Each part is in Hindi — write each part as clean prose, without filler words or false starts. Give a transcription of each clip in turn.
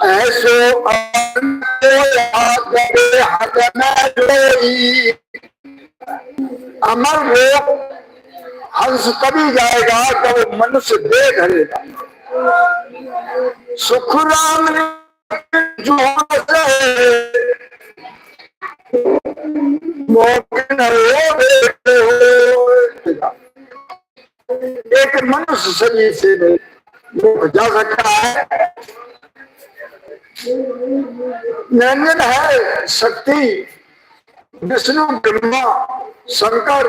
ऐसो अमर लोक हंस तभी जाएगा जब मनुष्य दे धरेगा। सुख राम जो एक मनुष्य शरीर से जा सकता है। निरंजन है शक्ति, विष्णु ब्रह्मा शंकर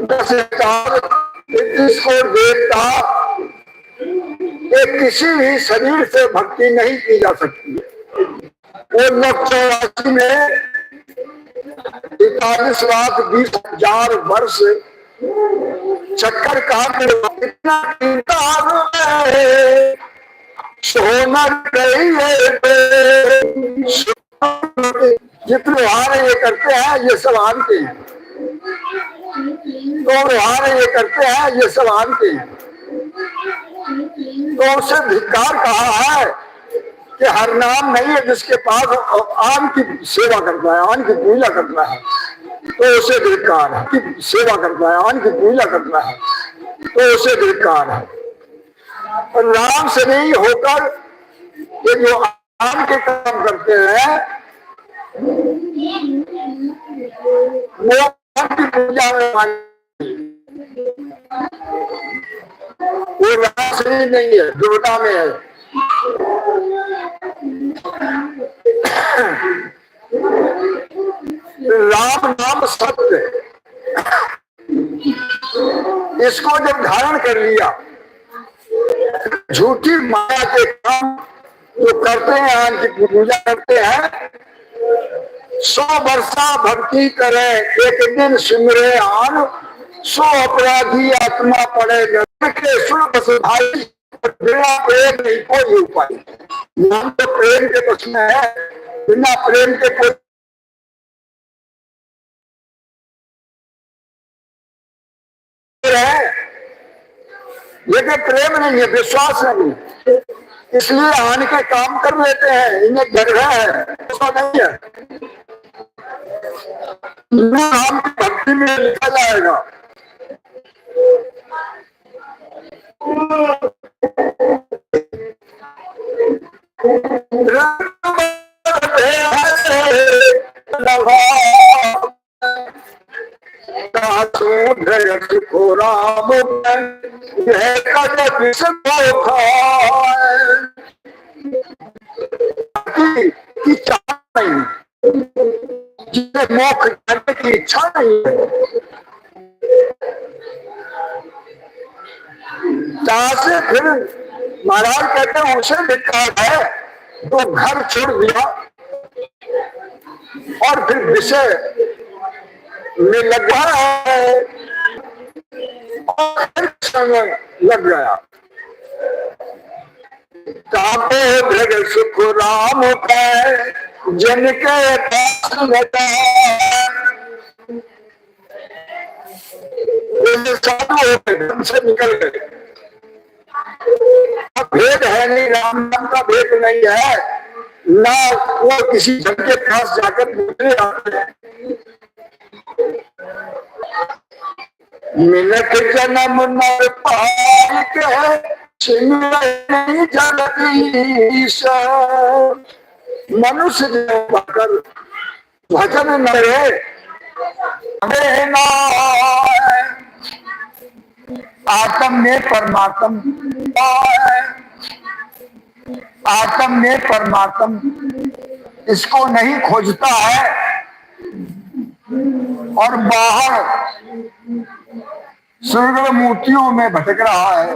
10,000 देवता, ये किसी भी शरीर से भक्ति नहीं की जा सकती है। वो 84 में 41,20,000 वर्ष चक्कर काट इतना सोना जितने व्यवहार ये करते हैं ये सब आन के हैं, तो व्यवहार ये करते हैं ये सब आन के हैं। तो उसे धिक्कार कहा है कि हर नाम नहीं है जिसके पास आन की सेवा करता है, आन की पूजा करता है, तो उसे धिक्कार है। कि सेवा करता है, आन की पूजा करता है, तो उसे धिक्कार है। और राम से नहीं होकर ये जो आन के काम करते हैं वो आन की पूजा में वो राम से नहीं है, दुर्गा में है। राम नाम सत्य, इसको जब धारण कर लिया, झूठी माया के काम जो करते हैं, आन की पूजा करते हैं, 100 वर्षा भक्ति करे एक दिन सिमरे आन, 100 अपराधी आत्मा पड़े के सुन बस भाई, बिना प्रेम नहीं कोई उपाय। नाम तो प्रेम के बस में है, बिना प्रेम के कोई है। लेकिन प्रेम नहीं है, विश्वास नहीं, इसलिए आन के काम कर लेते हैं। इन्हें गर्व है, ऐसा नहीं है। नाम की भक्ति में लिखा जाएगा को राम की चाह नहीं, जिसे मोक्ष करने की इच्छा नहीं है, से फिर महाराज कहते हैं उसे धिक्कार है तो घर छोड़ दिया और फिर विषय में लगा है और फिर संग लग गया। तापे भृग सुख राम के जन के पास से निकल गए। भेद है नहीं, राम नाम का भेद नहीं है ना, वो किसी जन के पास जाकर पूछने आते हैं। मिलक जन्म नर पाई के जगदीश, मनुष्य पाकर भजन नरे आत्म में परमात्म, आत्म में परमात्म इसको नहीं खोजता है और बाहर स्वर्ग मूर्तियों में भटक रहा है।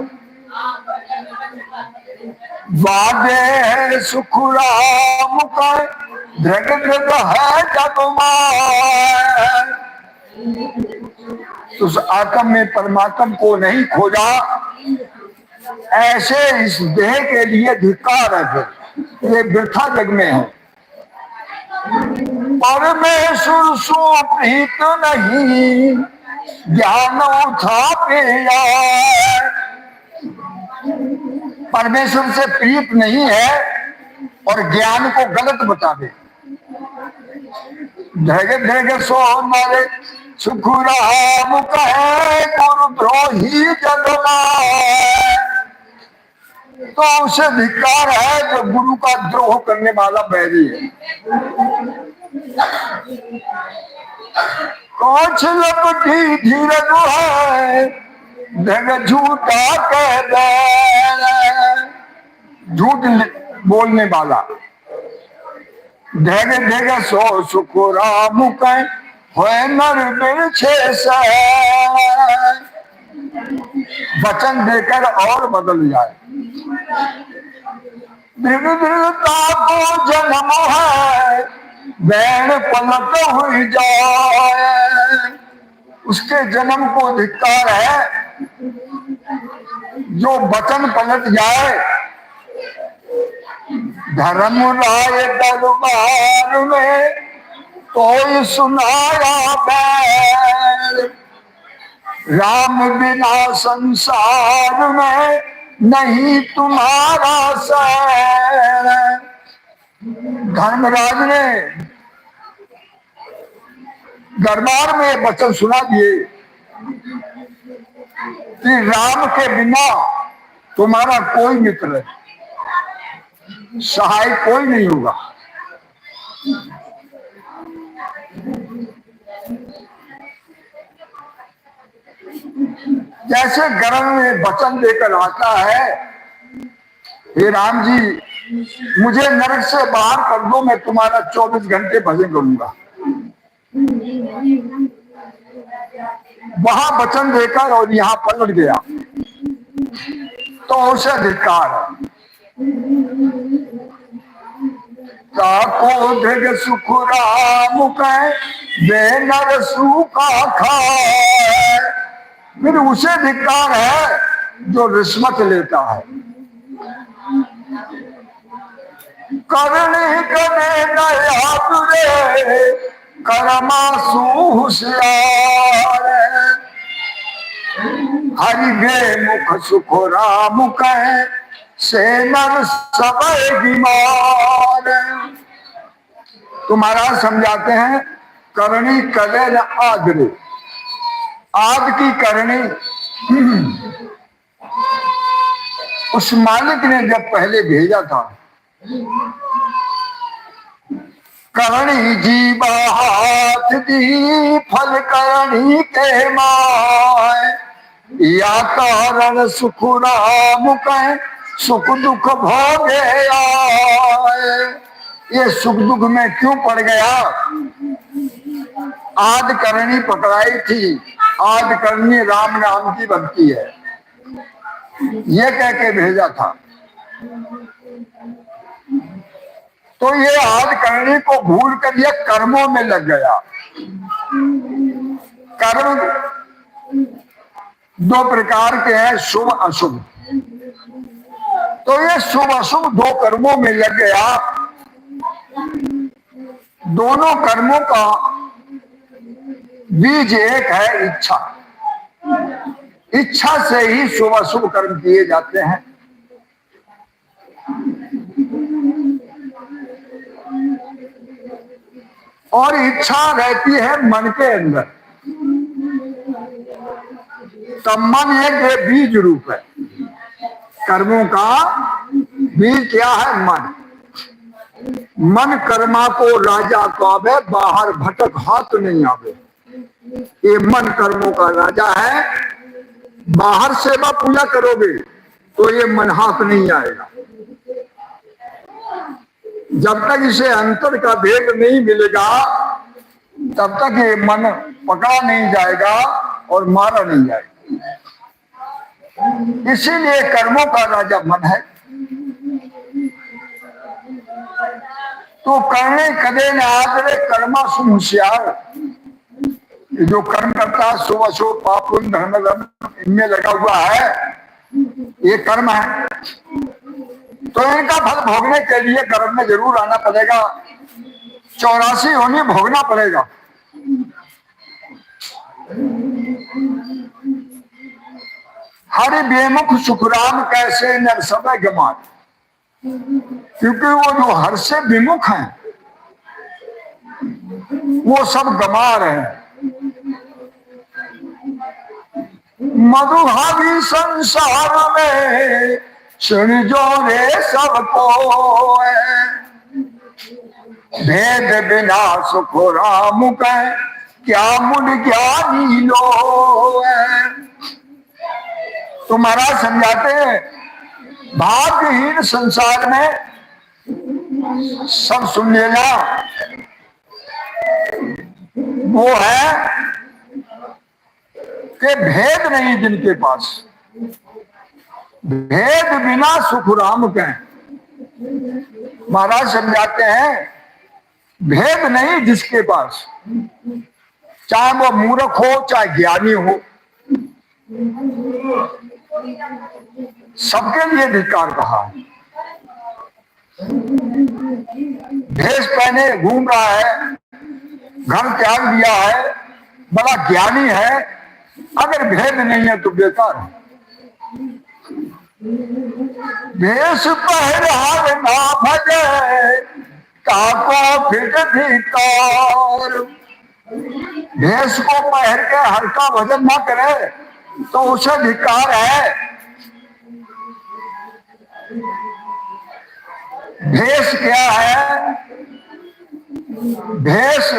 वादे सुख राम का धृग धृग है जगमाय, उस आत्म में परमात्म को नहीं खोजा, ऐसे इस देह के लिए धिक्कार है, ये वृथा जग में है। परमेश्वर सो प्रीत नहीं ज्ञान उठा पे, परमेश्वर से प्रीत नहीं है और ज्ञान को गलत बता दे। ढेगे ढेगे सो मारे सुख राम कहे गुरु द्रोही जगमा, तो उसे धिक्कार है जो गुरु का द्रोह करने वाला बैरी है। कौछ लपटी धीरज है ढग झूठा कह दे, झूठ बोलने वाला। ढेगे ढेगे सो सुख राम कहे होए नर बिरछे से, वचन देकर और बदल जाए। दृढ़ता को जन्म है बैण पलट हुई जाए, उसके जन्म को धिक्कार है जो वचन पलट जाए। धर्म राय दरबार में कोई सुनाया बैर, राम बिना संसार में नहीं तुम्हारा सैर। धर्मराज ने दरबार में वचन सुना दिए कि राम के बिना तुम्हारा कोई मित्र नहीं, सहाय कोई नहीं होगा। जैसे गरण में वचन देकर आता है, हे राम जी मुझे नरक से बाहर कर दो, मैं तुम्हारा 24 घंटे भजन करूंगा। वहां वचन देकर और यहाँ पलट गया तो उसे धिक्कार है। ताको ढग सुख राम कहे वे नर सूखा खाए, फिर उसे धिक्कार है जो रिश्वत लेता है। करने कने नया तुरे करमासु होशियार, हरि वे मुख सुख राम कहे से नर सबे बीमार। तो महाराज समझाते हैं करणी करे न आदरे, आद की करणी उस मालिक ने जब पहले भेजा था, करणी जीवा हाथ दी फल करणी के माय, या कारण सुख राम कहे सुख दुख भोगे आए। ये सुख दुख में क्यों पड़ गया? आद करणी पकड़ाई थी, आद करणी राम नाम की भक्ति है, ये कह के भेजा था। तो ये आद करणी को भूल कर ये कर्मों में लग गया। कर्म दो प्रकार के हैं, शुभ अशुभ। तो ये शुभ अशुभ दो कर्मों में लग गया। दोनों कर्मों का बीज एक है इच्छा। इच्छा से ही शुभ अशुभ कर्म किए जाते हैं। और इच्छा रहती है मन के अंदर, तब मन एक बीज रूप है। कर्मों का बीज क्या है? मन। मन कर्मा को राजा कावे, बाहर भटक हाथ नहीं आवे। ये मन कर्मों का राजा है। बाहर सेवा पूजा करोगे तो ये मन हाथ नहीं आएगा। जब तक इसे अंतर का भेद नहीं मिलेगा तब तक ये मन पकड़ा नहीं जाएगा और मारा नहीं जाएगा। इसीलिए कर्मों का राजा मन है। तो करने कदे न आदरे कर्मा सुन होशियार। जो कर्म करता है शुभ अशुभ पाप पुण्य धर्म धर्म इनमें लगा हुआ है, ये कर्म है। तो इनका फल भोगने के लिए कर्म में जरूर आना पड़ेगा। 84 होनी भोगना पड़ेगा। हरि बेमुख सुखराम कैसे नर सब गमान। क्योंकि वो जो हर्ष से विमुख हैं वो सब गमा रहे हैं। मधुहारी संसार में सुन जो रे सबको, भेद बिना सुख राम का क्या मुन ज्ञानी लो। तो महाराज समझाते हैं भाग्यहीन संसार में सब सुन लेना, वो है कि भेद नहीं जिनके पास, भेद बिना सुख राम के। महाराज समझाते हैं भेद नहीं जिसके पास, चाहे वो मूर्ख हो चाहे ज्ञानी हो, सबके लिए धिक्कार कहा। भेष पहने घूम रहा है, घर त्याग दिया है, बड़ा ज्ञानी है, अगर भेद नहीं है तो बेकार है। भेष पहराव ना भजे काको फिट धिक्कार। भेष को पहन के हल्का भजन ना करे तो उसे धिक्कार है। भेष क्या है? भेष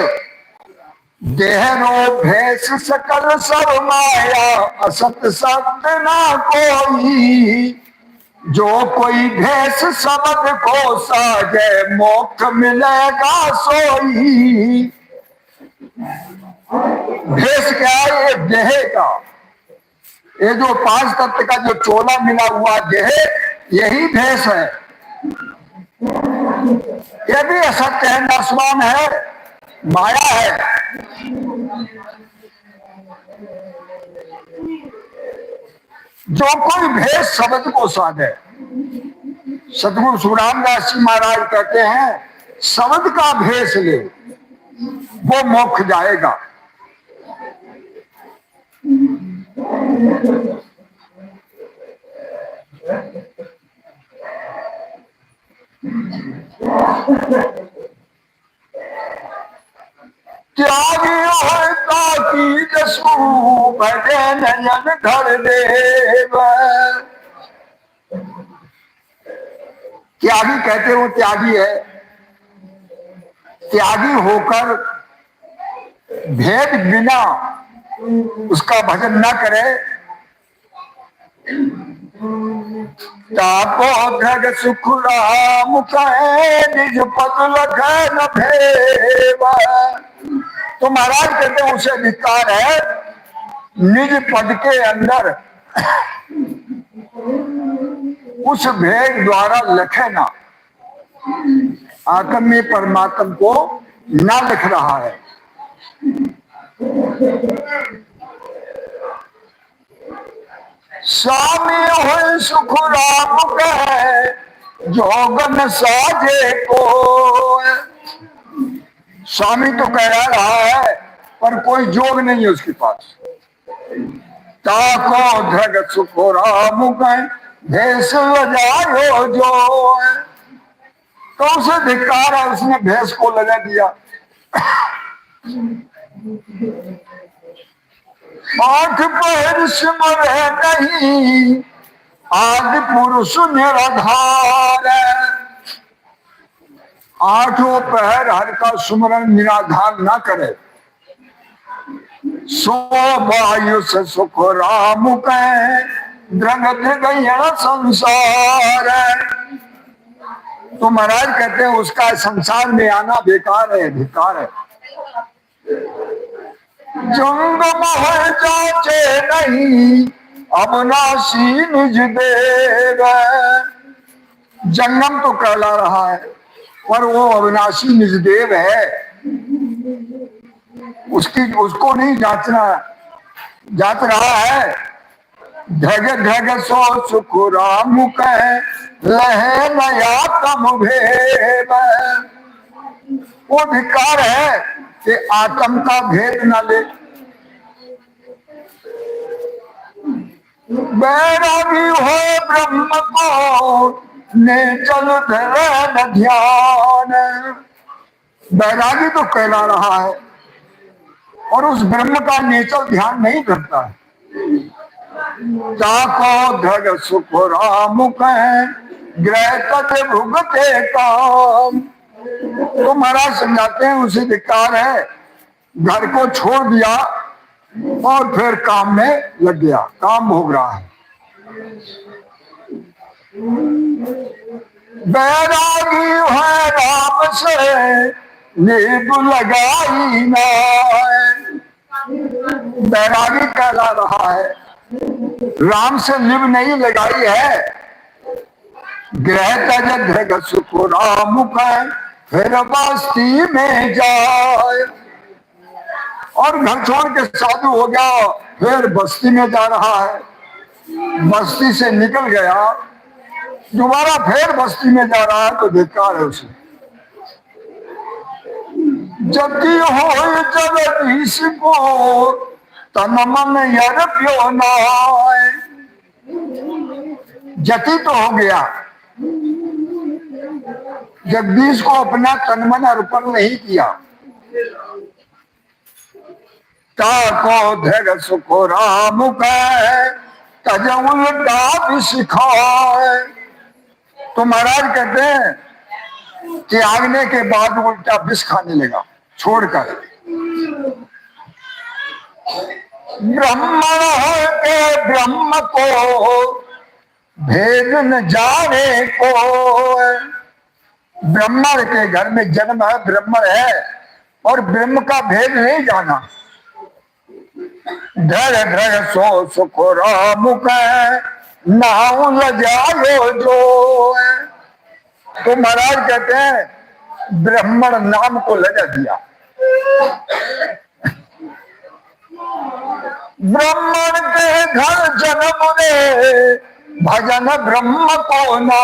देहरो भेष सकल सब माया, असत सत्य ना कोई। जो कोई भेष शब्द को साजे, मोक्ष मिलेगा सोई। भेष क्या है? ये देह का, ये जो पांच तत्व का जो चोला मिला हुआ देह, यही भेष है। ये भी असत्य है, नाशवान है, माया है। जो कोई भेष शब्द को साधे, सतगुरु सुरामदास जी महाराज कहते हैं शब्द का भेष ले वो मोक्ष जाएगा। त्यागी होता की दसू भजे नयन धर देव। त्यागी कहते हो त्यागी है, त्यागी होकर भेद बिना उसका भजन न करे। तापो धग सुख राम कहे, निज पद लखे न भेवा। तो महाराज कहते हैं उसे धिक्कार है, निज पद के अंदर उस भेद द्वारा लखे ना, आत्म में परमात्म को ना लिख रहा है। स्वामी हो सुख राम कहे, जोगन साजे को। स्वामी तो कह रहा है पर कोई जोग नहीं है उसके पास। ताको धग सुख राम कहे, भेष लजायो जो। तो उसे धिक्कार है, उसने भेष को लगा दिया। आंख पहर सिमरे नहीं, आदि पुरुष निराधार। आठों पहर हर का सुमरन निराधार ना करे, सो वायु से सुख राम कहे, द्रंग गया संसार। तो महाराज कहते हैं उसका संसार में आना बेकार है, धिक्कार है। जंगम है जाचे नहीं, अविनाशी निज देव। जंगम तो कहला रहा है पर वो अविनाशी निज देव है, उसको नहीं जांच रहा है। ढग ढग सो सुख राम कहे, लहे नया तम भेद। वो धिक्कार है कि आत्म का भेद न ले। बैरागी हो ब्रह्म को, नेचल धरे न ध्यान। बैरागी तो कहला रहा है और उस ब्रह्म का नेचल ध्यान नहीं करता है। ताको धग सुख राम ग्रह तक भुगते काम। तो महाराज समझाते हैं उसे धिक्कार है, घर को छोड़ दिया और फिर काम में लग गया, काम भोग रहा है। बैरागी है राम से नींद लगाई ना। बैरागी कहला रहा है, राम से लिव नहीं लगाई है। ग्रह तज सुख राम फिर बस्ती में जाए। और घर छोड़ के साधु हो गया, फिर बस्ती में जा रहा है। बस्ती से निकल गया, दोबारा फिर बस्ती में जा रहा है, तो धिक्कार है उसे। जति हो जगदीश को तन मन यर प्यो नाय। जति तो हो गया, जगदीश को अपना तन मन अर्पण नहीं किया। ताको धैर्य सुख राम तज उल्टा भी सिखाए। तो महाराज कहते हैं त्यागने के बाद उल्टा विष खाने लगा छोड़कर। ब्राह्मण के ब्रह्म को भेद न जाने को। ब्राह्मण के घर में जन्म है, ब्राह्मण है और ब्रह्म का भेद नहीं जाना। धैर्य धैर्य सो सुख राम नाउ लजायो जो। तो महाराज कहते हैं ब्राह्मण नाम को लगा दिया। ब्राह्मण के घर जन्म रे भजन ब्रह्म को ना।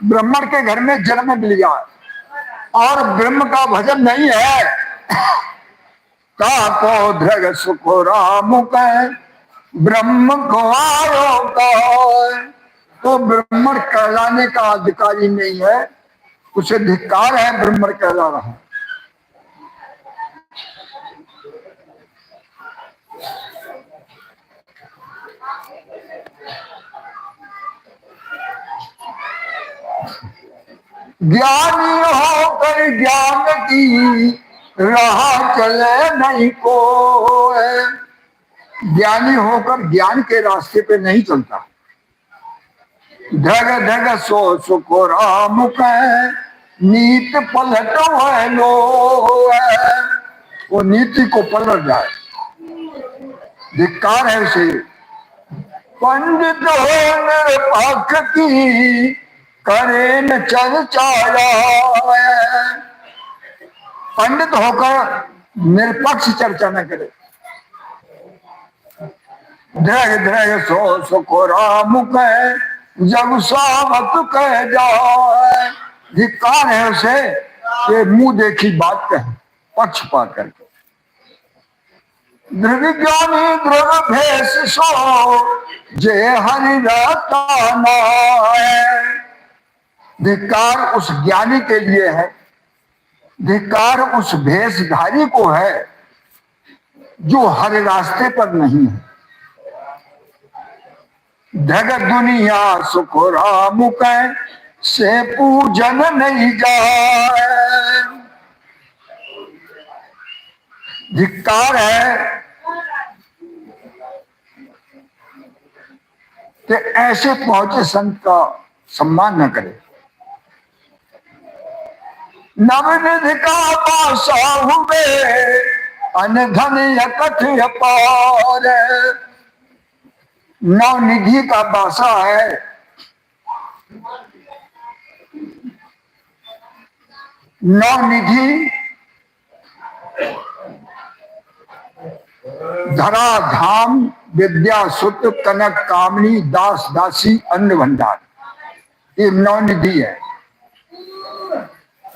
ब्राह्मण के घर में जन्म लिया और ब्रह्म का भजन नहीं है। ताको धृग सुख राम ब्रह्म को आयो का। तो ब्राह्मण कहलाने का अधिकारी नहीं है, उसे धिक्कार है, ब्राह्मण कहला रहा। ज्ञानी होकर ज्ञान की राह चले नहीं को। ज्ञानी होकर ज्ञान के रास्ते पे नहीं चलता। धग धग सो सुख राम नीत पलट लो। वो नीति को पलट जाए, धिक्कार है उसे। पंडित हो निरपक्ष की करे न चर्चा। पंडित होकर निरपक्ष चर्चा न करे। धैर्य धैर्य सो सुख राम जब सावत कह जाए। धिक्कार है उसे ये मुंह देखी बात कहे, पक्षपात करके। ध्रुविज्ञानी ध्रुव भेष सो जय हरि रता नाय। धिक्कार उस ज्ञानी के लिए है, धिक्कार उस भेषधारी को है जो हर रास्ते पर नहीं है। जगत दुनिया सुख राम से पूजन नहीं जाए। धिक्कार है कि ऐसे पहुंचे संत का सम्मान न करे। नवनिधि का पासा हुए अनधन यकथ अपार। नवनिधि का बासा है, नवनिधि धरा धाम विद्या सुत कनक कामनी दास दासी अन्न भंडार, ये नवनिधि है।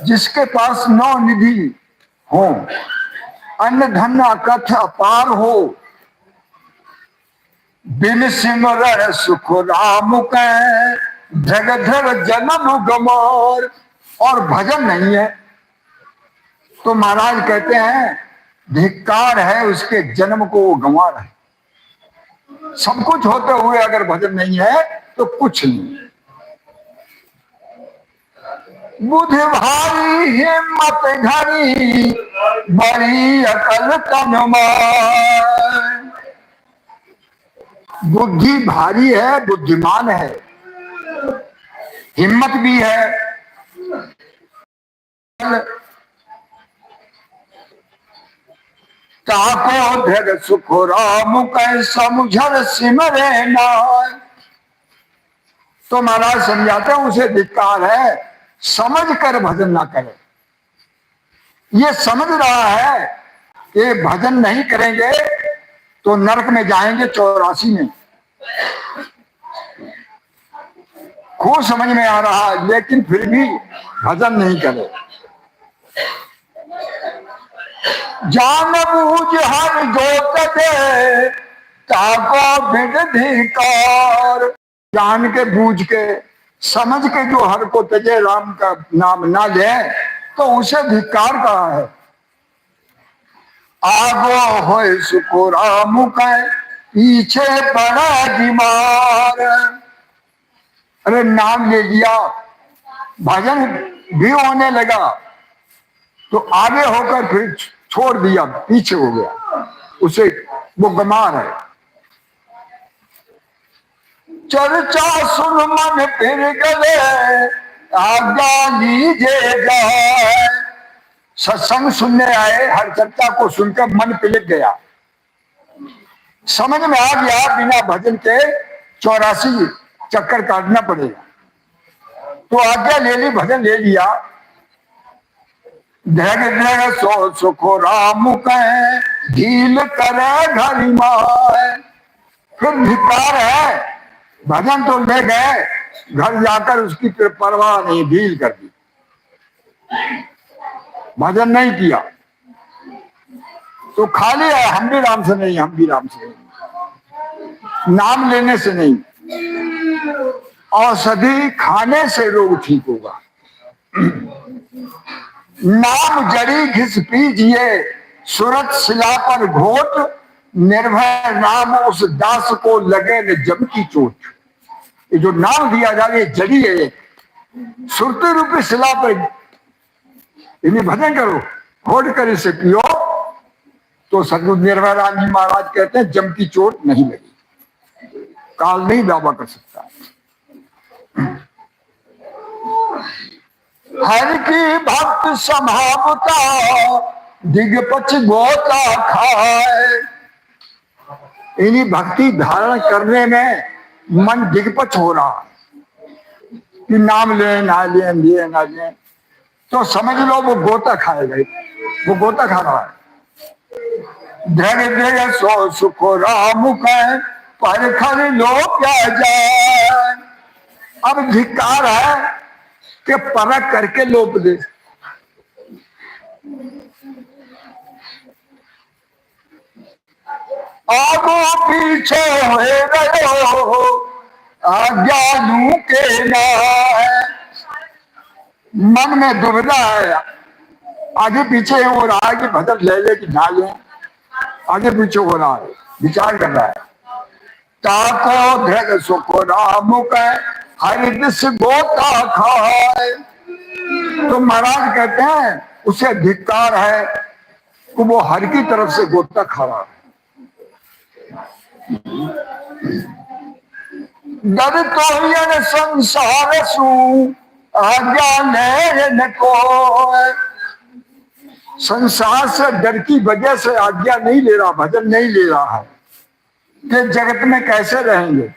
जिसके पास नवनिधि हो, अन्न धन अकथ अपार हो, बिन सिमर सुख राम जगधर जन्म गमार, और भजन नहीं है तो महाराज कहते हैं धिक्कार है उसके जन्म को वो गंवा रहा है। सब कुछ होते हुए अगर भजन नहीं है तो कुछ नहीं। बुद्धि भारी हिम्मत घनी बड़ी अकल तनमान। बुद्धि भारी है, बुद्धिमान है, हिम्मत भी है, ताको धर सुख राम कैसा मुझर सिमरे नाय। तो महाराज समझाते हैं उसे धिक्कार है, समझ कर भजन ना करे। ये समझ रहा है कि भजन नहीं करेंगे तो नरक में जाएंगे 84 में, खूब समझ में आ रहा है, लेकिन फिर भी भजन नहीं करे। जान बूझ हर जोत दे ताको धिकार। जान के बूझ के समझ के जो हर को तजे राम का नाम ना ले तो उसे धिकार कहा है। आगो हो सुको राम का पीछे पड़ा बीमार। अरे नाम ले लिया, भजन भी होने लगा तो आगे होकर फिर छोड़ दिया, पीछे हो गया, उसे वो गमार है। चर्चा सुन मन फिर गले आज्ञा लीजिएगा। सत्संग सुनने आए, हर चर्चा को सुनकर मन पिलक गया, समझ में आ गया बिना भजन के 84 चक्कर काटना पड़ेगा, तो आज्ञा ले ली, भजन ले लिया। धैग धैग सो सुखो राम कहे ढील करे घरी माए। फिर धिक्कार है, भजन तो ले गए, घर जाकर उसकी परवाह नहीं, ढील कर दी, भजन नहीं किया तो खाली है। हम भी राम से नहीं, हम भी राम से नहीं, नाम लेने से नहीं, औषधि खाने से रोग ठीक होगा। नाम जड़ी घिस पीजिए सूरत शिला पर घोट, निर्भय नाम उस दास को लगे न जम की चोट। ये जो नाम दिया जा रहा है जड़ी है, सुरती रूपी शिला पर इन्हें भजन करो, घोट कर इसे पियो तो सदगुरु निर्भय राम जी महाराज कहते हैं जम की चोट नहीं लगी, काल नहीं दावा कर सकता। हर की भक्त संभावता दिग्पच गोता खाए। इन्हीं भक्ति धारण करने में मन दिग्पच हो रहा कि नाम ले ना ले, लिए ना ले, तो समझ लो वो गोता खाएगा, वो गोता खा रहा है। धैर्य धैर्य सो सुखो राम कहे पर खर लो क्या जाए। अब धिक्कार है कि परख करके लोप दे। आगो पीछे हुए गयो अज्ञानू के नाय। मन में दुविधा है, आगे पीछे हो रहा है कि भजन ले ले कि ना ले, आगे पीछे हो रहा है, विचार कर रहा है। ताको धृग सुखो राम कहे हरि दिस गोता खाए। तो महाराज कहते हैं उसे धिक्कार है कि वो हर की तरफ से गोता खा रहा है। डर तो यन संसार सु आज्ञा न को। संसार से डर की वजह से आज्ञा नहीं ले रहा, भजन नहीं ले रहा है कि जगत में कैसे रहेंगे।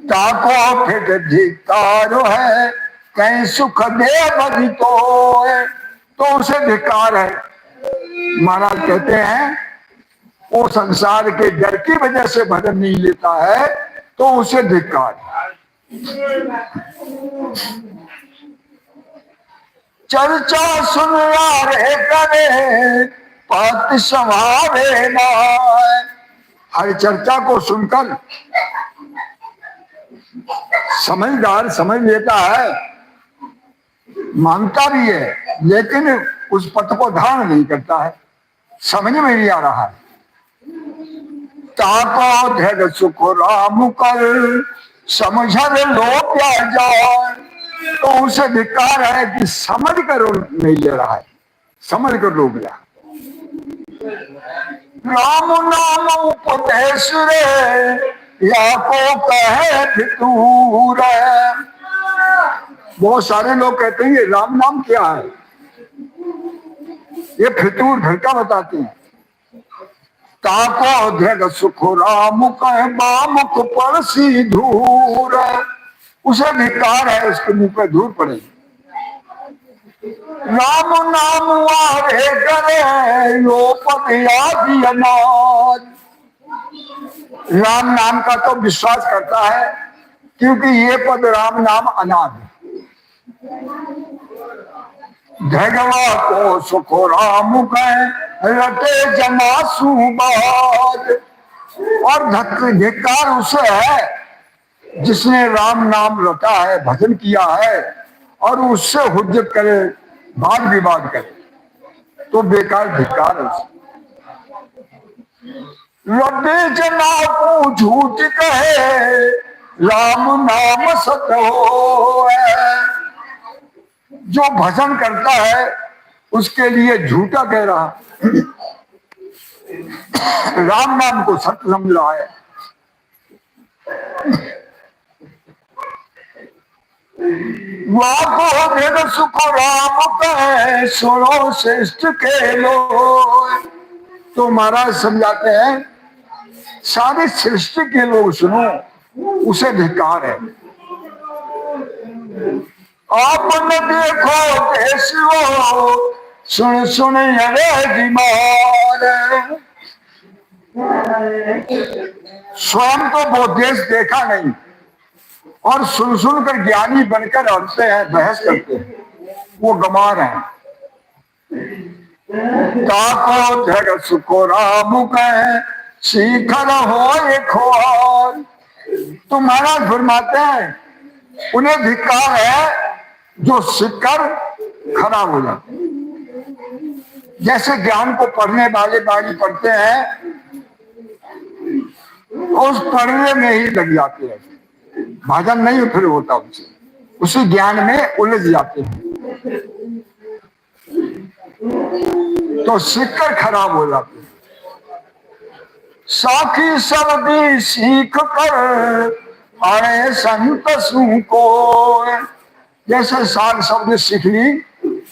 ताको फिर धिक्कार है कहीं सुख दे तो उसे धिक्कार है। महाराज कहते हैं वो संसार के डर की वजह से भजन नहीं लेता है तो उसे धिक्कार। चर्चा सुन रहे करे पत समावे नाय। हर चर्चा को सुनकर समझदार समझ लेता है, मानता भी है, लेकिन उस पथ को धारण नहीं करता है, समझ में नहीं आ रहा है। ताको धैर्य सुख राम कर समझर लो क्या जान, तो उसे धिक्कार है कि समझ कर नहीं ले रहा है, समझ कर लोग लिया। राम नाम उपदेश रे या को कहे फितूर। बहुत सारे लोग कहते हैं ये राम नाम क्या है, ये फितूर घरका बताते हैं। ताको धैर्य सुख राम कहे बामुख पर सी धूर, उसे धिक्कार है, उसके मुंह पे धूल पड़ेगी। राम नाम वारे करे लो पद याद अनाज, राम नाम का तो विश्वास करता है क्योंकि ये पद राम नाम अनाद है। धैर्यवा को सुख राम कहे रटे जना सुबाद, और धिक्कार उसे है जिसने राम नाम रटा है, भजन किया है और उससे हुज्जत करे, वाद विवाद करे, तो बेकार धिक्कार है उसे। रटे जना को झूठ कहे राम नाम सत हो, जो भजन करता है उसके लिए झूठा कह रहा, राम नाम को सत्य समझ रहा है। वाको भेद सुख राम कहे सुनो श्रेष्ठ के लो, तो महाराज समझाते हैं सारे सृष्टि के लोग सुनो, उसे धिक्कार है। आपने देखो देश वो सुन सुन अरे बीमार, स्वयं तो वो देश देखा नहीं और सुन सुन कर ज्ञानी बनकर हंसते हैं, बहस करते हैं, वो गमार है। ताको धैर्य सुखो राम कहे शिखर हो एक खोर, तो महाराज फरमाते हैं उन्हें धिक्कार है जो शिखर खराब हो जाते हैं। जैसे ज्ञान को पढ़ने वाले बाणी पढ़ते हैं, उस पढ़ने में ही लग जाते हैं, भजन नहीं फिर होता उनसे, उसी ज्ञान में उलझ जाते हैं, तो शिखर खराब हो जाते हैं। साखी सर्दी सीख कर अरे संत को, जैसे साग शब्द सीख ली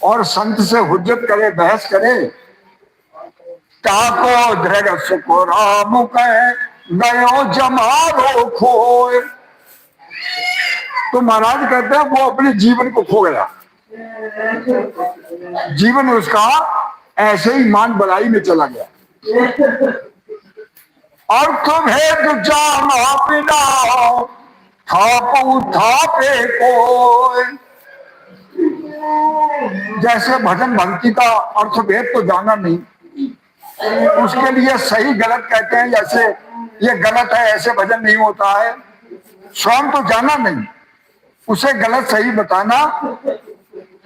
और संत से हुज्जत करे, बहस करे। ताको धैर्य सुख राम कहे गयो जमारो खोए, तो महाराज कहते हैं वो अपने जीवन को खो गया, जीवन उसका ऐसे ही मान बड़ाई में चला गया। और तुम्हें जाना बिना थापू थापे को, जैसे भजन भक्ति का अर्थ भेद तो जाना नहीं, उसके लिए सही गलत कहते हैं, जैसे ये गलत है ऐसे भजन नहीं होता है, स्वयं तो जाना नहीं, उसे गलत सही बताना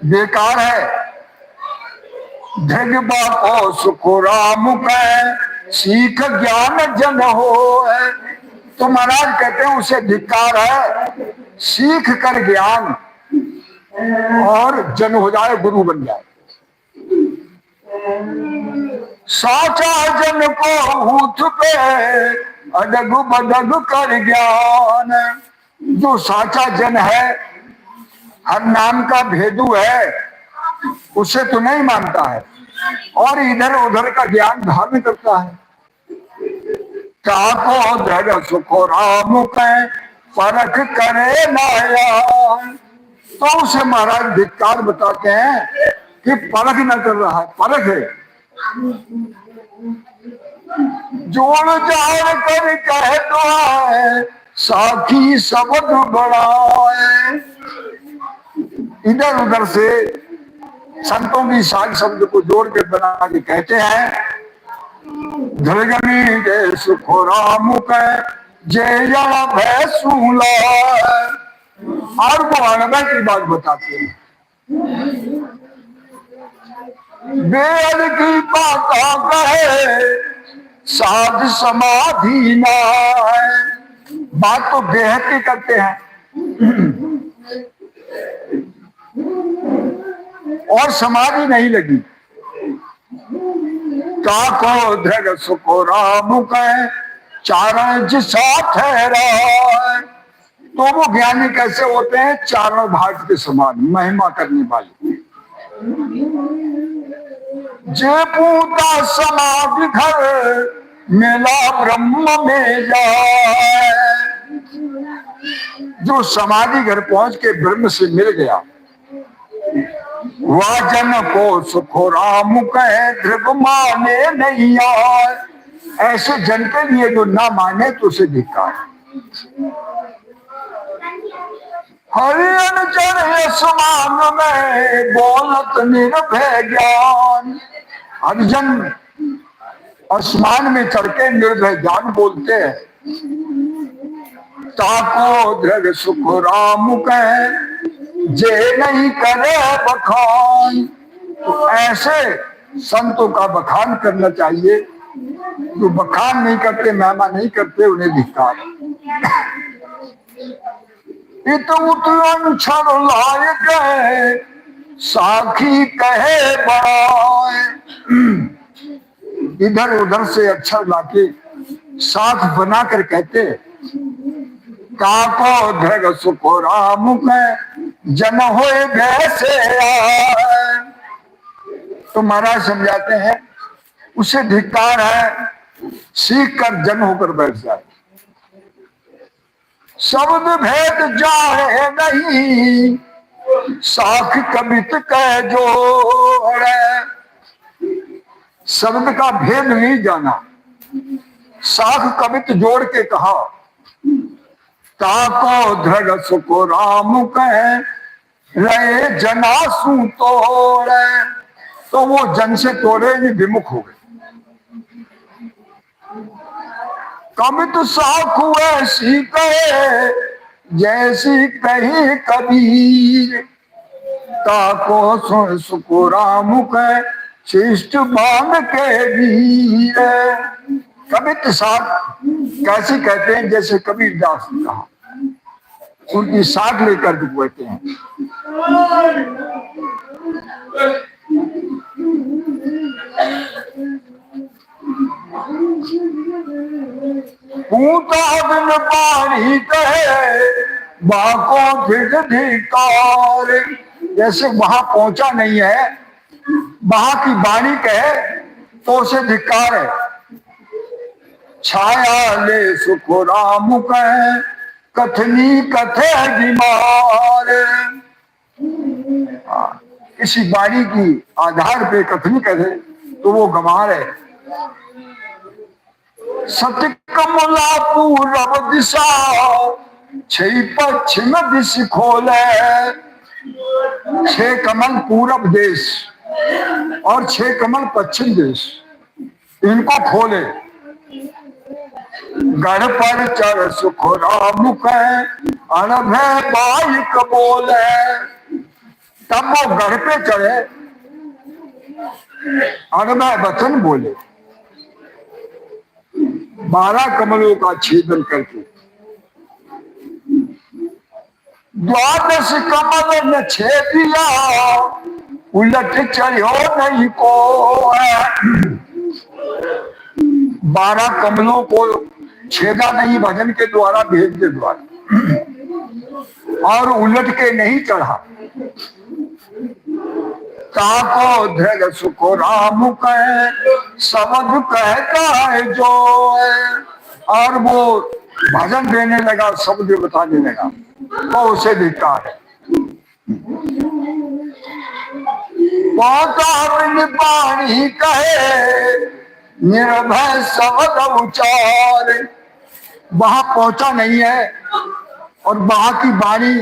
बेकार है। धैर्य को सुख राम कहे सीख ज्ञान जन हो, तो महाराज कहते हैं उसे धिक्कार है, सीख कर ज्ञान और जन हो जाए, गुरु बन जाए। साचा जन को हूथ पे अडग बडग कर ज्ञान, जो साचा जन है, हर नाम का भेदू है, उसे तो नहीं मानता है और इधर उधर का ज्ञान धारण करता है। ताको धैर्य सुखो राम कहे परख करे माया, तो उसे महाराज धिक्कार बताते हैं कि परख न कर रहा है, परख है। जोड़ जाड़ कर कह तो है साखी शब्द बढ़ाए, इधर उधर से संतों की साख शब्द को जोड़ के बना के कहते हैं। धरगनी के सुखो राम कहे जय जन भय सूला। और वो अनभय की बात बताते हैं। वेद की बाता कहे साध समाधि ना है। बात तो देह की करते हैं और समाधि नहीं लगी। ताको धृग सुखो राम कहे चारण जिसा ठहरा। तो वो ज्ञानी कैसे होते हैं? चारों भाग के समान महिमा करने वाले। जे पूता समाधि घर मेला ब्रह्म में जाए। जो समाधि घर पहुंच के ब्रह्म से मिल गया, वह जन को सुखो राम कहे ध्रुव माने नहीं आए। ऐसे जन के लिए जो ना माने तो उसे धिक्कार। हरियन चढ़े समान में बोलत निर्भय ज्ञान। हरिजन आसमान में चढ़ के निर्भय ज्ञान बोलते हैं। ताको दृढ़ सुख राम कहे जे नहीं करे बखान। तो ऐसे संतों का बखान करना चाहिए। जो बखान नहीं करते, महिमा नहीं करते, उन्हें धिक्कार। छड़ लायक है साखी कहे बड़ाए। इधर उधर से अक्षर लाके साख बनाकर कहते काको धृग सुखो राम में जन होए भैसे आए। तो महाराज समझाते हैं उसे धिक्कार है, सीख कर जन होकर बैठ जाए। शब्द भेद जाए नहीं साख कबित कह जोड़े। शब्द का भेद नहीं जाना, साख कबित जोड़ के कहा। ताको दृढ़ सुखो राम कहे रहे जनासू तोड़े। तो वो जन से तोड़े ही विमुख हो गए। कबित साख ऐसी कहे जैसी कही कबीर। ताको सुन सुखो राम कहे शिष्ट बांध के वीर। कबित साख कैसे कहते हैं? जैसे कबीर दास ने कहा, उनकी साख लेकर के कहते हैं। पूता बिन पानी कहे बाको फिर धिकार। जैसे वहां पहुंचा नहीं है, वहां की वाणी कहे तो उसे धिक्कार है। छाया ले सुखो राम कहे कथनी कथे बीमार। किसी वाणी की आधार पे कथनी कहे तो वो गंवार है। सत्य कमला पूरब दिशा छह पश्चिम दिश खोले। छह कमल पूरब देश और छह कमल पश्चिम देश, इनको खोले। गढ़ पर चढ़ सुख राम कहे अनभय बाइक बोले। तब वो गढ़ पे चढ़े, अनभय वचन बोले। 12 कमलों का छेदन करके। द्वादश कमल ने छेदिया उलट चढ़ो नहीं को। 12 कमलों को छेदा नहीं भजन के द्वारा, भेद के द्वारा, और उलट के नहीं चढ़ा। ताको धृग सुखो राम कहे शब्द कहता है जो। और वो भजन देने लगा, शब्द बताने लगा, तो उसे धिक्कार है। पानी कहे निर्भय शब्द उचार। वहां पहुंचा नहीं है और वहां की वाणी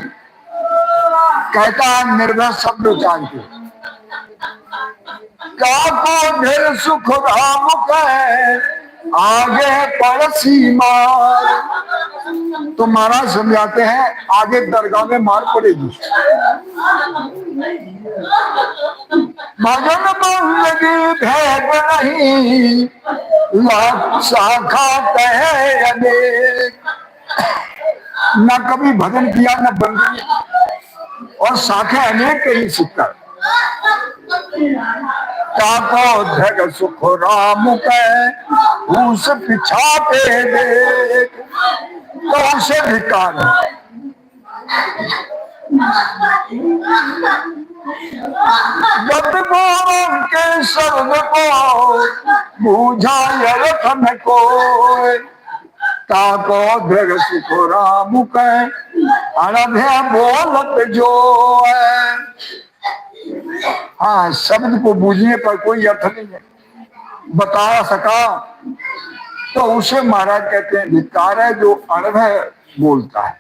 कहता है निर्भय शब्द उचार के। काको ढेर सुख राम कहे आगे पड़सी मार। तो महाराज समझाते हैं आगे दरगाह में मार पड़ेगी। भजन बंदगी भेद नहीं, लाख शाखा कहे अनेक। न कभी भजन किया न बंदगी, और शाखा अनेक कहीं सीखता। ताको धग सुख राम के उस पिछाते देख, तो उसे धिक्कार है। गत के शब्द को बूझा रखन को, ताको धग सुख राम के अनभ्य बोलत जो है। हाँ, शब्द को बूझने पर कोई अर्थ नहीं है, बता सका तो उसे महाराज कहते हैं धिक्कार है, जो अनभय बोलता है।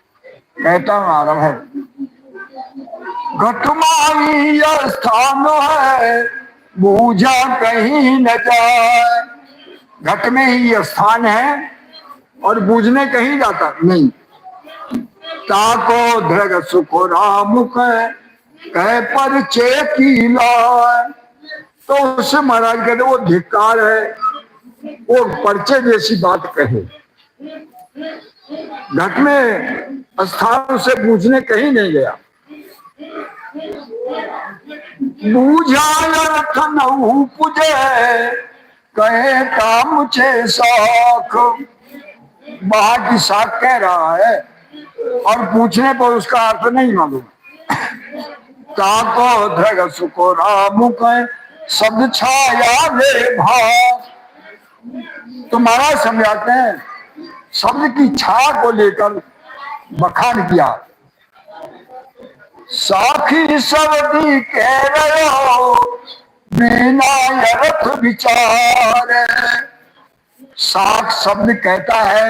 कहता हूं आरभ है, घटमाई स्थान है बूझा कहीं न जाए। घट में ही स्थान है और बूझने कहीं जाता नहीं। ताको धृग सुख राम कह पर चेकी लाए, तो उससे महाराज कहते वो धिक्कार है, वो पर्चे जैसी बात कहे। घट में स्थान से बूझने कहीं नहीं गया। बूझा पुजे कहे काम छे साख, बाहर की साख कह रहा है और पूछने पर उसका अर्थ नहीं मालूम। ताको धृग सुख राम कह शब्द छाया ले भाव। तो महाराज समझाते हैं शब्द की छा को लेकर बखान किया। साखी शब्दी कह रहे हो बिना अर्थ विचार। साख शब्द कहता है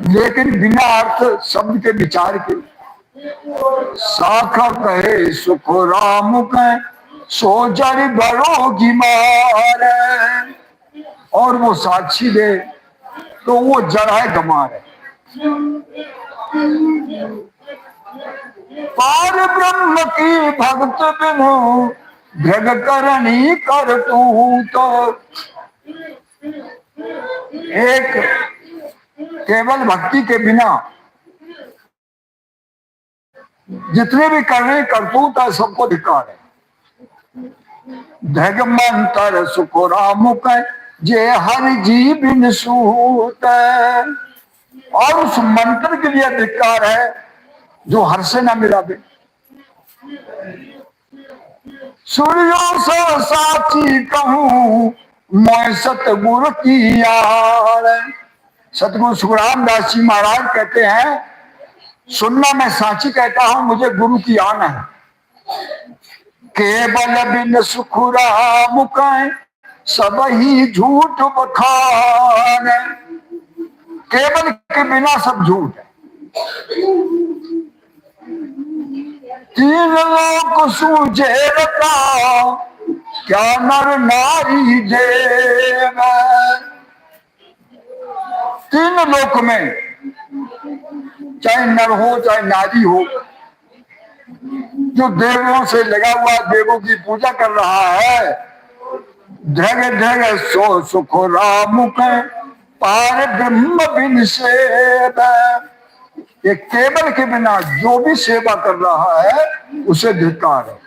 लेकिन बिना अर्थ शब्द के विचार के। साख कहे सुख राम कहे सो जड़ बड़ोगी मार, और वो साक्षी दे तो वो जड़ है गमार है। पार ब्रह्म की भक्त बिनु जग करनी कर तू। तो एक केवल भक्ति के बिना जितने भी करने करतूत है सबको धिक्कार है। धग मंत्र सुख राम कह जे हर जी बिन सूत, और उस मंत्र के लिए धिक्कार है जो हर से न मिला दे। सूर्यों से साची कहूं मैं सतगुरु की यार। सतगुरु सुखराम दास जी महाराज कहते हैं सुनना मैं साची कहता हूं, मुझे गुरु की आन है। केवल बिन सुख राम कह सब ही झूठ बखान। केवल के बिना सब झूठ है। तीन लोक सूझे रता क्या नर नारी देव। तीन लोक में चाहे नर हो चाहे नारी हो, जो देवों से लगा हुआ देवों की पूजा कर रहा है, धग धग सो सुख राम कह पार ब्रह्म बिन सेव। ये केवल के बिना जो भी सेवा कर रहा है उसे धिक्कार है।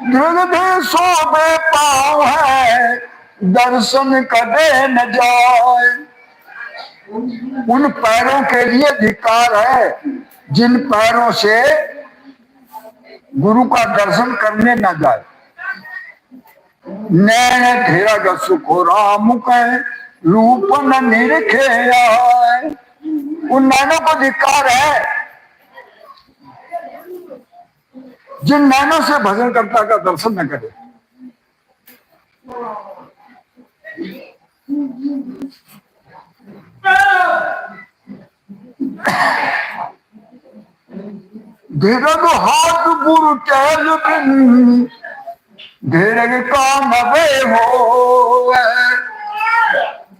दृढ़ सोबे पाँव है दर्शन कदे न जाए। उन पैरों के लिए धिक्कार है जिन पैरों से गुरु का दर्शन करने न जाए। नैन धीरज सुख राम कह रूप न निरखे आए। उन नैनों को धिक्कार है जिन नैनों से भजन करता का दर्शन न करे। धीरज हाथ गुरु टहल बिन धीरज का नवे हो।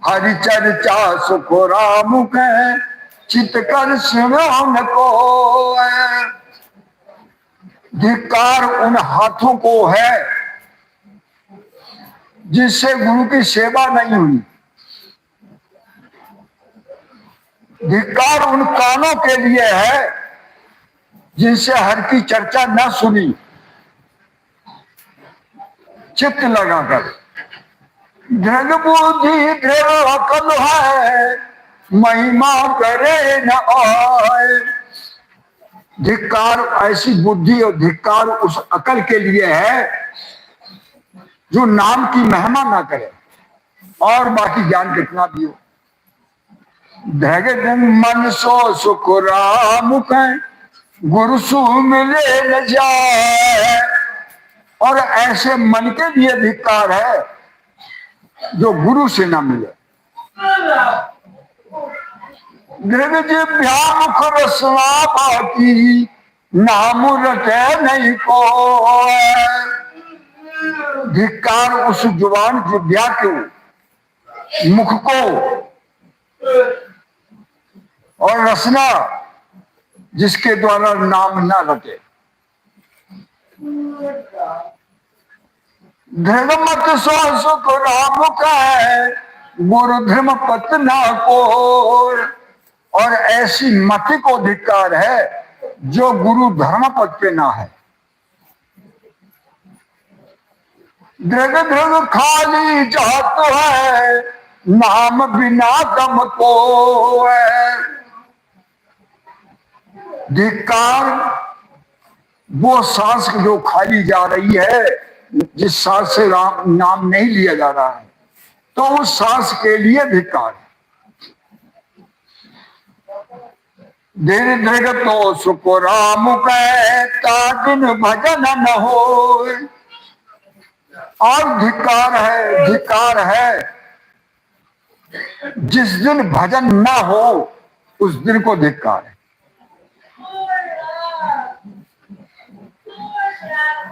हरि चर्चा सुख राम के चित कर सुनो न को। धिक्कार उन हाथों को है जिससे गुरु की सेवा नहीं हुई। धिक्कार उन कानों के लिए है जिनसे हर की चर्चा न सुनी चित्त लगाकर। दृढ़ बुद्धि दृढ़ अकल है महिमा करे न आए। धिक्कार ऐसी बुद्धि और धिक्कार उस अकल के लिए है जो नाम की महिमा ना करे और बाकी ज्ञान कितना भी हो। धैर्य मन सो सुख राम गुरु सु मिले न जाए। और ऐसे मन के लिए धिक्कार है जो गुरु से ना मिले। मुख रसना बाकी नाम रटे नहीं को। धिक्कार उस जुबान जिह्वा के मुख को और रसना जिसके द्वारा नाम ना रटे। धर्म मत सो सुख राम का है गुरु धर्म पत ना को। और ऐसी मति को धिक्कार है जो गुरु धर्म पद पे ना है। दृग दृग खाली जात है नाम बिना दम को। धिक्कार वो सांस जो खाली जा रही है जिस सांस से नाम नहीं लिया जा रहा है तो उस सांस के लिए धिक्कार है। धीरे धीरे तो सुख राम कहता दिन भजन न हो। और धिक्कार है जिस दिन भजन न हो उस दिन को धिक्कार है।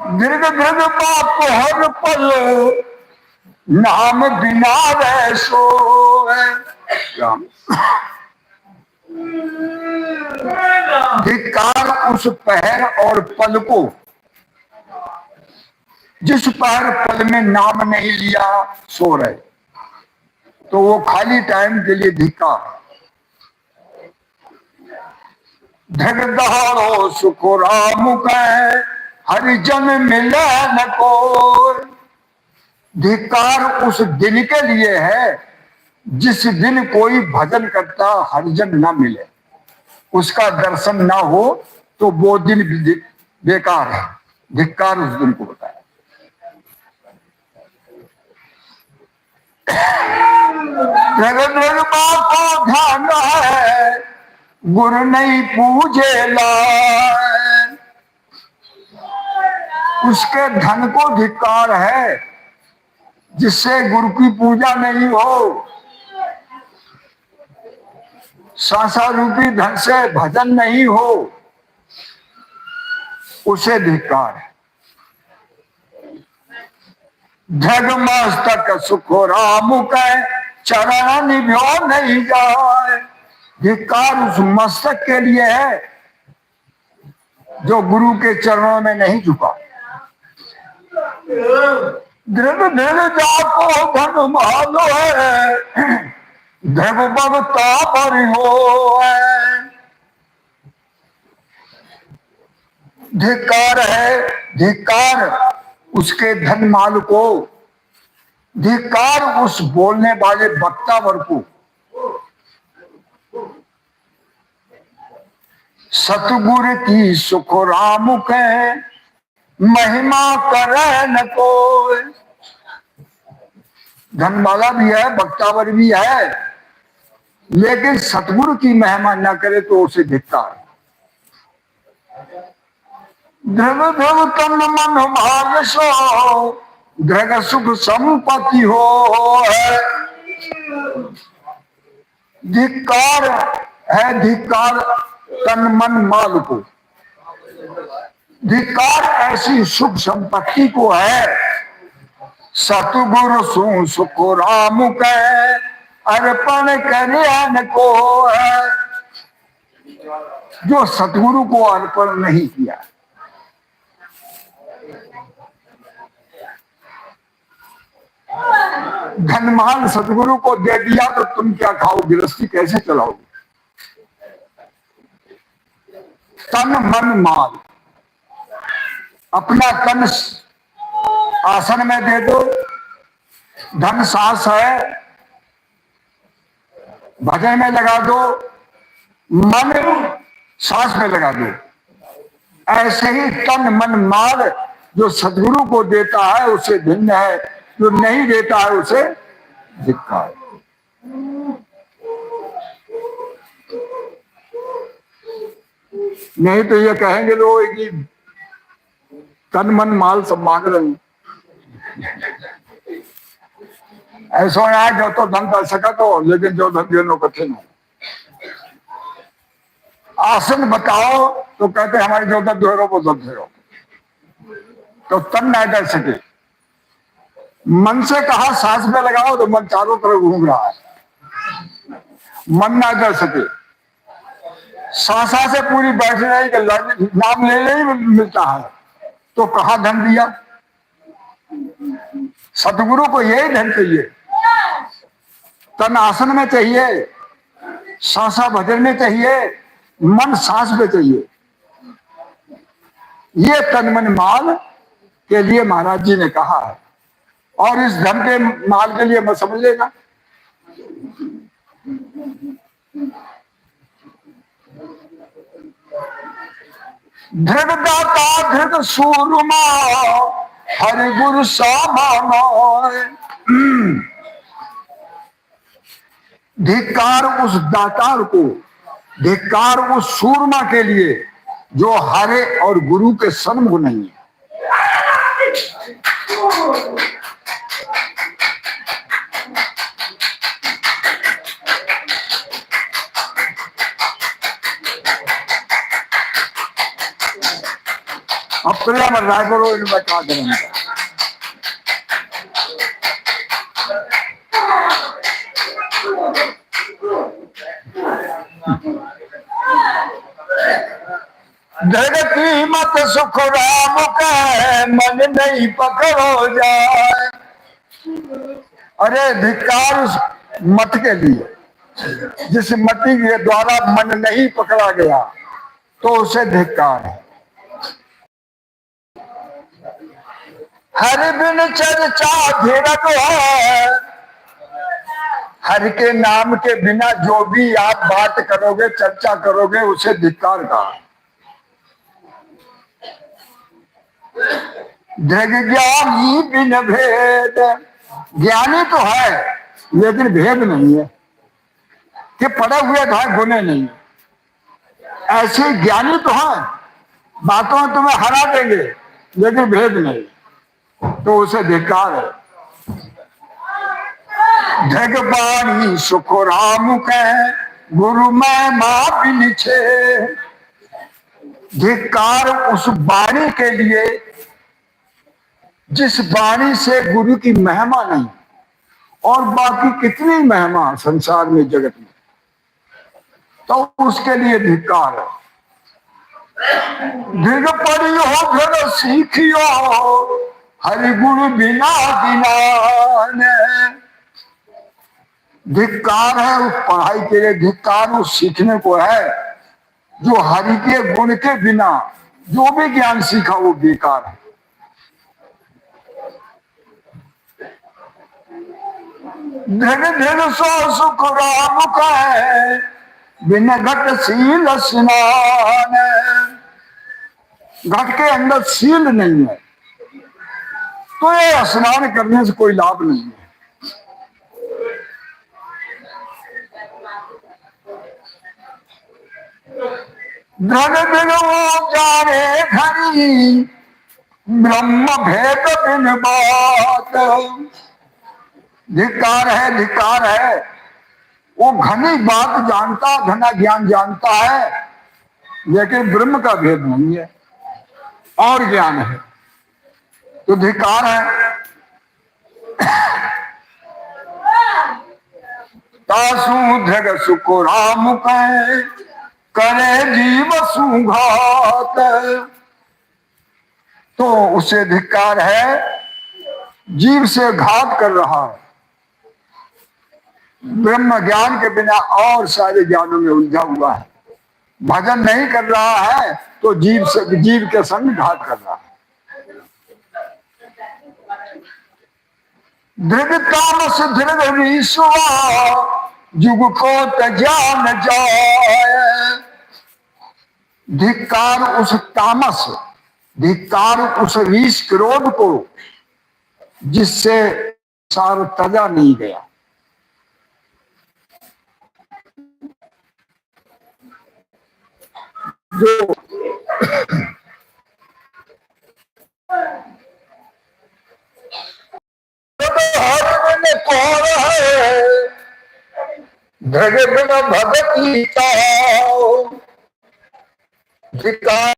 दीर्घ दीर्घ बाप हर पल नाम बिना रह सो। धिक्कार उस पहर और पल को जिस पहर पल में नाम नहीं लिया सो रहे तो वो खाली टाइम के लिए धिक्कार। धग दहाड़ो सुख राम कह हरिजन मिले न को। धिक्कार उस दिन के लिए है जिस दिन कोई भजन करता हरिजन न मिले उसका दर्शन ना हो तो वो दिन बेकार है। धिक्कार उस दिन को बताया। को ध्यान है गुरु नहीं पूजे लाए। उसके धन को धिक्कार है जिससे गुरु की पूजा नहीं हो। सांसा रूपी धन से भजन नहीं हो उसे धिक्कार है। जग मस्तक सुख राम के चरण निभ्यो नहीं जाए। धिक्कार उस मस्तक के लिए है जो गुरु के चरणों में नहीं झुका। दृढ़ दृढ़ जाको धन मालो है धर्म भगता पर हो। धिक्कार है धिक्कार उसके धन माल को। धिक्कार उस बोलने वाले वक्ता वर्ग को। सतगुरु की सुख राम के महिमा करे न कोई। धन वाला भी है वक्तावर भी है लेकिन सतगुरु की महिमा न करे तो उसे धिक्कार। धन धन तन मन भाग सो धन सुख संपत्ति हो। धिक्कार है धिक्कार तन मन माल को। धिक्कार ऐसी सुख संपत्ति को है। सतगुरु सु सुख राम के अर्पण करे को है, जो सतगुरु को अर्पण नहीं किया। धनमान सतगुरु को दे दिया तो तुम क्या खाओ, गृहस्थी कैसे चलाओगे? तन मन माल, अपना तन आसन में दे दो, धन सांस है भजन में लगा दो, मन सांस में लगा दो। ऐसे ही तन मन माल जो सदगुरु को देता है उसे भिन्न है, जो नहीं देता है उसे धिक्कार। नहीं तो ये कहेंगे लोग कि तन मन माल सब मांग रहे हैं। ऐसा है जो तो धन कर सका तो, लेकिन जो धन देना कठिन है। आसन बताओ तो कहते हमारी जो धन दो वो धन दो, तो तन ना कर सके। मन से कहा सांस में लगाओ तो मन चारों तरफ घूम रहा है, मन ना कर सके। सांसा से पूरी बैठ रही कि नाम ले ही मिलता है, तो कहा धन दिया? सतगुरु को यही धन चाहिए, तन आसन में चाहिए, सांसा भजन में चाहिए, मन सांस में चाहिए। ये तन मन माल के लिए महाराज जी ने कहा है, और इस धन के माल के लिए मैं समझ लेगा। धृगदाता धृग सूरमा हरि गुरु सामानो। धिक्कार उस दातार को, धिक्कार उस सूरमा के लिए जो हरे और गुरु के सन्मुख नहीं है। अब प्रिया मत राय करो, इनमें क्या करेंगे। धरती मत सुख राम का मन नहीं पकड़ो जाए। अरे धिक्कार उस मत के लिए जिस मति के द्वारा मन नहीं पकड़ा गया, तो उसे धिक्कार है। हरि बिन चर्चा धीरज है, हरि के नाम के बिना जो भी आप बात करोगे, चर्चा करोगे, उसे धिक्कार कहा। धृग ज्ञानी बिन भेद, ज्ञानी तो है लेकिन भेद नहीं है, कि पढ़े हुए तो है गुने नहीं। ऐसे ज्ञानी तो है, बातों में तुम्हें हरा देंगे लेकिन भेद नहीं, तो उसे धिक्कार है। धृग बाणी सुख राम कह गुरु मैं मां बिन छे। धिक्कार उस वाणी के लिए जिस वाणी से गुरु की महिमा नहीं, और बाकी कितनी महिमा संसार में जगत में, तो उसके लिए धिक्कार है। धृग पढ़ी हो धृग सीखियो हरि गुरु बिना बिना। धिक्कार है उस पढ़ाई के लिए, धिक्कार उस सीखने को है जो हरि के गुण के बिना जो भी ज्ञान सीखा वो बेकार है। धृग धृग सो सुख राम का है बिन घट शील स्नान। घट के अंदर शील नहीं है तो ये स्नान करने से कोई लाभ नहीं है। धृग धृग वो जाने घनी ब्रह्म भेद बिन बात। धिक्कार है, धिक्कार है, वो घनी बात जानता, घना ज्ञान जानता है, लेकिन ब्रह्म का भेद नहीं है और ज्ञान है, तो धिक्कार है। तासु धृग सुख राम कहे करे जीव सुघात। तो उसे धिक्कार है, जीव से घात कर रहा है, ब्रह्म ज्ञान के बिना और सारे ज्ञानों में उलझा हुआ है, भजन नहीं कर रहा है तो जीव के संग घात कर रहा है। दृढ़ तामस दृढ़ विश्वा जुग को त्यान जाए। धिक्कार उस तामस, धिक्कार उस विष क्रोध को जिससे सार तजा नहीं गया। जो कौन है धगे बिना भगत धिक्कार